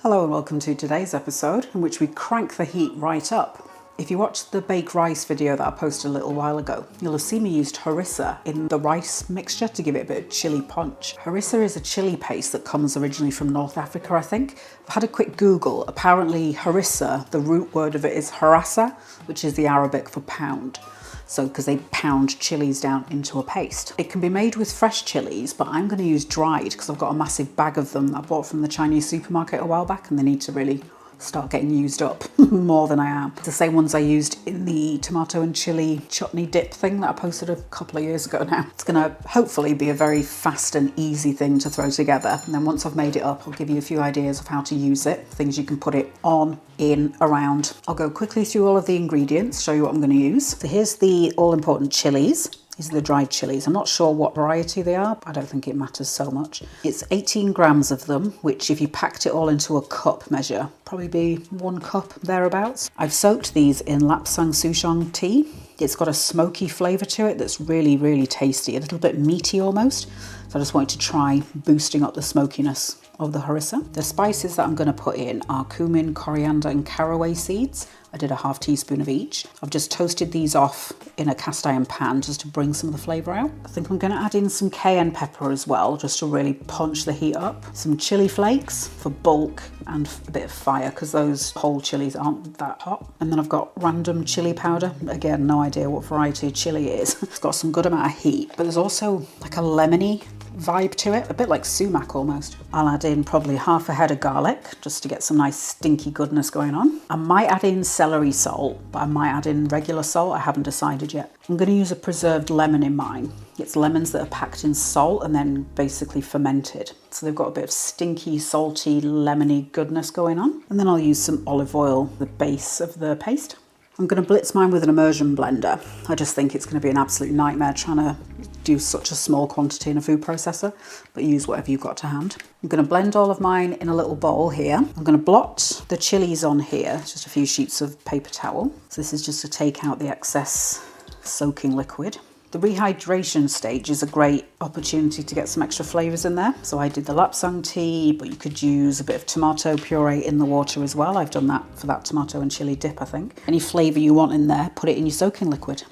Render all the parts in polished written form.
Hello and welcome to today's episode in which we crank the heat right up. If you watched the baked rice video that I posted a little while ago, you'll have seen me used harissa in the rice mixture to give it a bit of chili punch. Harissa is a chili paste that comes originally from North Africa, I think. I've had a quick Google. Apparently harissa, the root word of it is harassa, which is the Arabic for pound. So, because they pound chilies down into a paste. It can be made with fresh chilies, but I'm going to use dried because I've got a massive bag of them that I bought from the Chinese supermarket a while back and they need to really start getting used up more than I am. It's the same ones I used in the tomato and chili chutney dip thing that I posted a couple of years ago now. It's gonna hopefully be a very fast and easy thing to throw together. And then once I've made it up, I'll give you a few ideas of how to use it, things you can put it on, in, around. I'll go quickly through all of the ingredients, show you what I'm gonna use. So here's the all-important chilies. These are the dried chilies. I'm not sure what variety they are, but I don't think it matters so much. It's 18 grams of them, which if you packed it all into a cup measure, probably be 1 cup thereabouts. I've soaked these in Lapsang Souchong tea. It's got a smoky flavour to it that's really, really tasty, a little bit meaty almost. So I just wanted to try boosting up the smokiness of the harissa. The spices that I'm going to put in are cumin, coriander and caraway seeds. I did a ½ teaspoon of each. I've just toasted these off in a cast iron pan just to bring some of the flavour out. I think I'm going to add in some cayenne pepper as well, just to really punch the heat up. Some chilli flakes for bulk and a bit of fire because those whole chilies aren't that hot. And then I've got random chili powder. Again, no idea what variety of chili it is. It's got some good amount of heat, but there's also like a lemony vibe to it, a bit like sumac almost. I'll add in probably ½ a head of garlic just to get some nice stinky goodness going on. I might add in celery salt, but I might add in regular salt. I haven't decided yet. I'm going to use a preserved lemon in mine. It's lemons that are packed in salt and then basically fermented. So they've got a bit of stinky, salty, lemony goodness going on. And then I'll use some olive oil, the base of the paste. I'm going to blitz mine with an immersion blender. I just think it's going to be an absolute nightmare trying to do such a small quantity in a food processor, but use whatever you've got to hand. I'm going to blend all of mine in a little bowl here. I'm going to blot the chilies on here, just a few sheets of paper towel. So this is just to take out the excess soaking liquid. The rehydration stage is a great opportunity to get some extra flavours in there. So I did the Lapsang tea, but you could use a bit of tomato puree in the water as well. I've done that for that tomato and chilli dip, I think. Any flavour you want in there, put it in your soaking liquid.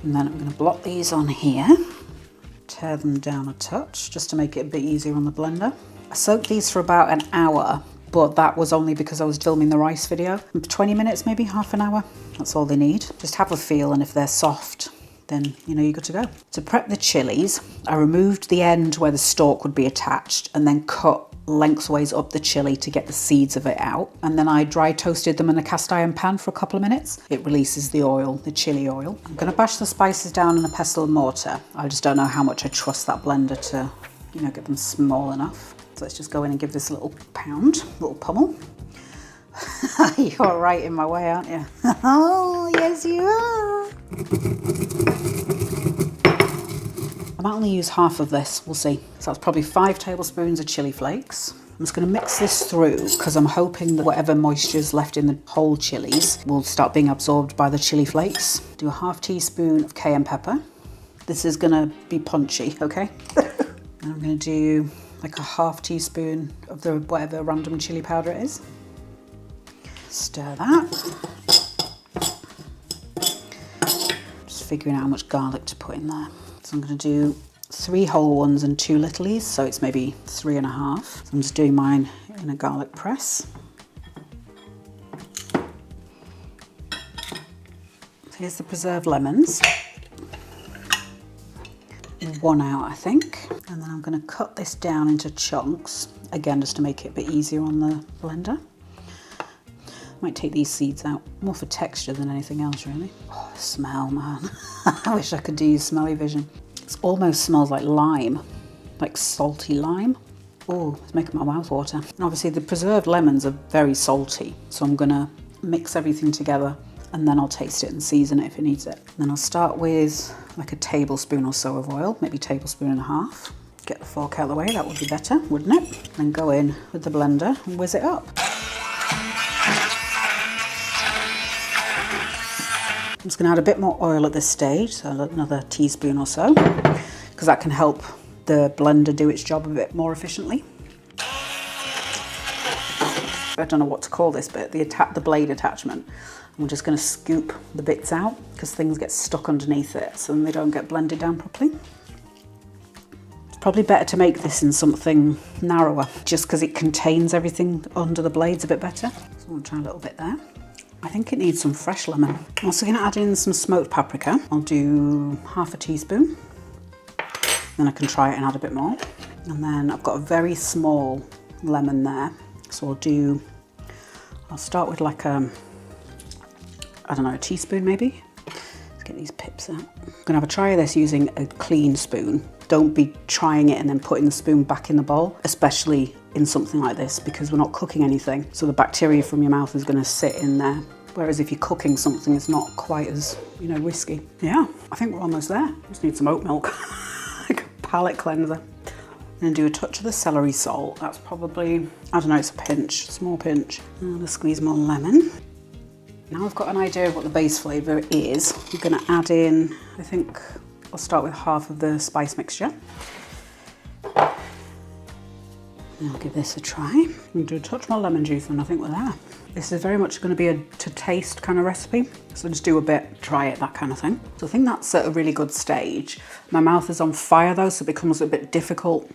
And then I'm going to blot these on here. Tear them down a touch, just to make it a bit easier on the blender. I soaked these for about an hour, but that was only because I was filming the rice video. 20 minutes, maybe ½ an hour. That's all they need. Just have a feel, and if they're soft, then you know you're good to go. To prep the chilies, I removed the end where the stalk would be attached and then cut lengthways up the chili to get the seeds of it out. And then I dry toasted them in a cast iron pan for a couple of minutes. It releases the oil, the chili oil. I'm going to bash the spices down in a pestle and mortar. I just don't know how much I trust that blender to, you know, get them small enough. So let's just go in and give this a little pound, little pummel. You're right in my way, aren't you? Oh, yes you are. I might only use half of this, we'll see. So that's probably 5 tablespoons of chili flakes. I'm just going to mix this through because I'm hoping that whatever moisture's left in the whole chilies will start being absorbed by the chili flakes. Do a ½ teaspoon of cayenne pepper. This is going to be punchy, okay? And I'm going to do like a ½ teaspoon of the whatever random chili powder it is. Stir that. Just figuring out how much garlic to put in there. So I'm going to do 3 whole ones and 2 littlies, so it's maybe 3½. So I'm just doing mine in a garlic press. Here's the preserved lemons. 1 out, I think. And then I'm going to cut this down into chunks, again just to make it a bit easier on the blender. Might take these seeds out, more for texture than anything else really. Oh, the smell, man. I wish I could do smelly vision. It almost smells like lime, like salty lime. Oh, it's making my mouth water. And obviously the preserved lemons are very salty, so I'm gonna mix everything together and then I'll taste it and season it if it needs it. And then I'll start with like a tablespoon or so of oil, maybe 1.5 tablespoons. Get the fork out of the way, that would be better, wouldn't it? Then go in with the blender and whiz it up. I'm just going to add a bit more oil at this stage, so another teaspoon or so, because that can help the blender do its job a bit more efficiently. I don't know what to call this bit, the blade attachment. I'm just going to scoop the bits out because things get stuck underneath it so then they don't get blended down properly. It's probably better to make this in something narrower just because it contains everything under the blades a bit better. So I'll try a little bit there. I think it needs some fresh lemon. I'm also going to add in some smoked paprika. I'll do half a teaspoon. Then I can try it and add a bit more. And then I've got a very small lemon there. So I'll start with like I don't know, a teaspoon maybe. Let's get these pips out. I'm gonna have a try of this using a clean spoon. Don't be trying it and then putting the spoon back in the bowl, especially in something like this because we're not cooking anything. So the bacteria from your mouth is gonna sit in there. Whereas if you're cooking something, it's not quite as, risky. Yeah, I think we're almost there. Just need some oat milk, like a palate cleanser. I'm gonna do a touch of the celery salt. That's probably, I don't know, it's a pinch, small pinch. I'm gonna squeeze more lemon. Now I've got an idea of what the base flavour is. I'm going to add in, I think I'll start with half of the spice mixture. And I'll give this a try. I'm going to do a touch more lemon juice and I think we're there. This is very much going to be a to taste kind of recipe. So just do a bit, try it, that kind of thing. So I think that's at a really good stage. My mouth is on fire though, so it becomes a bit difficult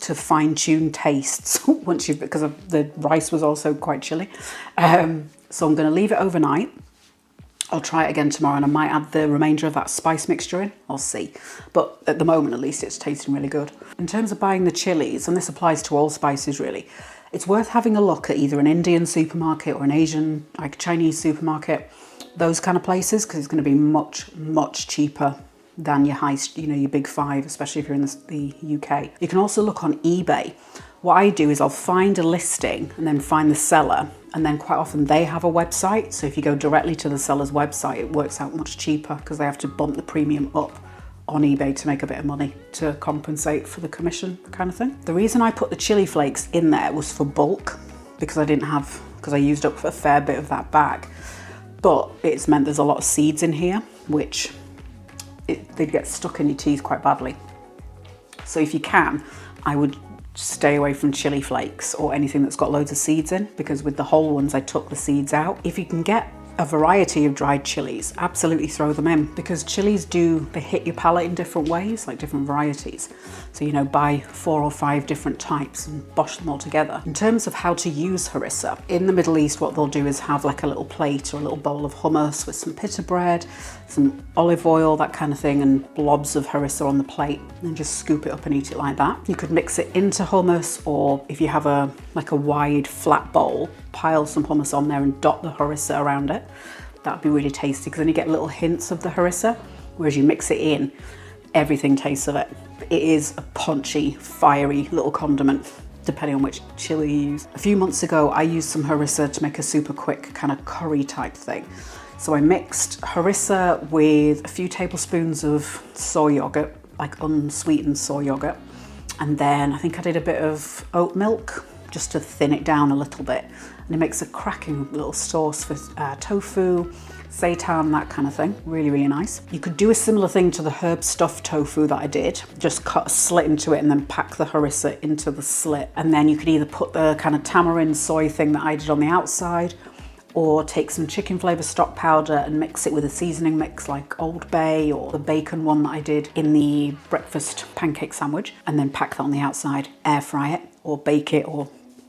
to fine-tune tastes because the rice was also quite chilly. So I'm going to leave it overnight. I'll try it again tomorrow and I might add the remainder of that spice mixture in. I'll see. But at the moment, at least, it's tasting really good. In terms of buying the chilies, and this applies to all spices really, it's worth having a look at either an Indian supermarket or an Asian, like Chinese supermarket, those kind of places, because it's going to be much, much cheaper than your your big five, especially if you're in the UK. You can also look on eBay. What I do is I'll find a listing and then find the seller, and then quite often they have a website. So if you go directly to the seller's website, it works out much cheaper because they have to bump the premium up on eBay to make a bit of money to compensate for the commission kind of thing. The reason I put the chili flakes in there was for bulk because I used up a fair bit of that bag. But it's meant there's a lot of seeds in here, which they'd get stuck in your teeth quite badly. So if you can, I would stay away from chili flakes or anything that's got loads of seeds in, because with the whole ones I took the seeds out. If you can get a variety of dried chilies, absolutely throw them in, because chilies they hit your palate in different ways, like different varieties. So buy 4 or 5 different types and bosh them all together. In terms of how to use harissa, in the Middle East what they'll do is have like a little plate or a little bowl of hummus with some pita bread, some olive oil, that kind of thing, and blobs of harissa on the plate, and just scoop it up and eat it like that. You could mix it into hummus, or if you have a wide flat bowl, pile some hummus on there and dot the harissa around it. That'd be really tasty because then you get little hints of the harissa, whereas you mix it in, everything tastes of it. It is a punchy, fiery little condiment, depending on which chili you use. A few months ago, I used some harissa to make a super quick kind of curry type thing. So I mixed harissa with a few tablespoons of soy yogurt, like unsweetened soy yogurt. And then I think I did a bit of oat milk just to thin it down a little bit. And it makes a cracking little sauce for tofu, seitan, that kind of thing. Really, really nice. You could do a similar thing to the herb stuffed tofu that I did. Just cut a slit into it and then pack the harissa into the slit. And then you could either put the kind of tamarind soy thing that I did on the outside, or take some chicken flavour stock powder and mix it with a seasoning mix like Old Bay or the bacon one that I did in the breakfast pancake sandwich, and then pack that on the outside, air fry it or bake it or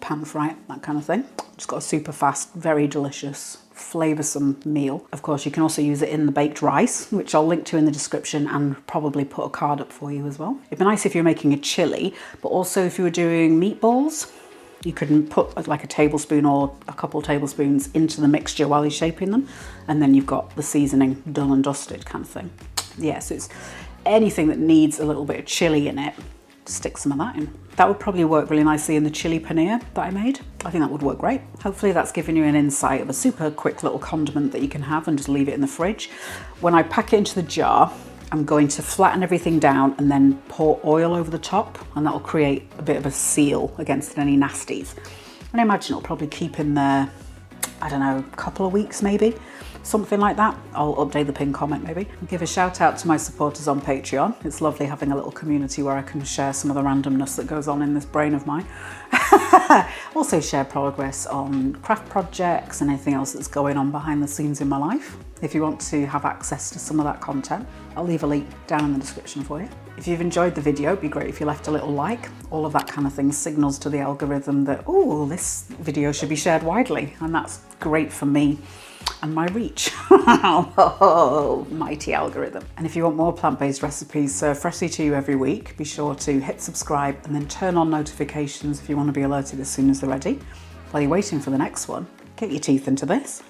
pan fry it, that kind of thing. Just got a super fast, very delicious, flavoursome meal. Of course, you can also use it in the baked rice, which I'll link to in the description and probably put a card up for you as well. It'd be nice if you're making a chili, but also if you were doing meatballs, you could put like a tablespoon or a couple tablespoons into the mixture while you're shaping them, and then you've got the seasoning done and dusted kind of thing. Yeah, so it's anything that needs a little bit of chili in it, stick some of that in. That would probably work really nicely in the chili paneer that I made. I think that would work great. Hopefully that's given you an insight of a super quick little condiment that you can have and just leave it in the fridge. When I pack it into the jar, I'm going to flatten everything down and then pour oil over the top, and that'll create a bit of a seal against any nasties. And I imagine it'll probably keep in there, I don't know, a couple of weeks maybe. something like that. I'll update the pinned comment maybe. Give a shout out to my supporters on Patreon. It's lovely having a little community where I can share some of the randomness that goes on in this brain of mine. Also share progress on craft projects and anything else that's going on behind the scenes in my life. If you want to have access to some of that content, I'll leave a link down in the description for you. If you've enjoyed the video, it'd be great if you left a little like. All of that kind of thing signals to the algorithm that, oh, this video should be shared widely, and that's great for me and my reach. Oh, mighty algorithm. And if you want more plant-based recipes served freshly to you every week, be sure to hit subscribe and then turn on notifications if you want to be alerted as soon as they're ready. While you're waiting for the next one, get your teeth into this.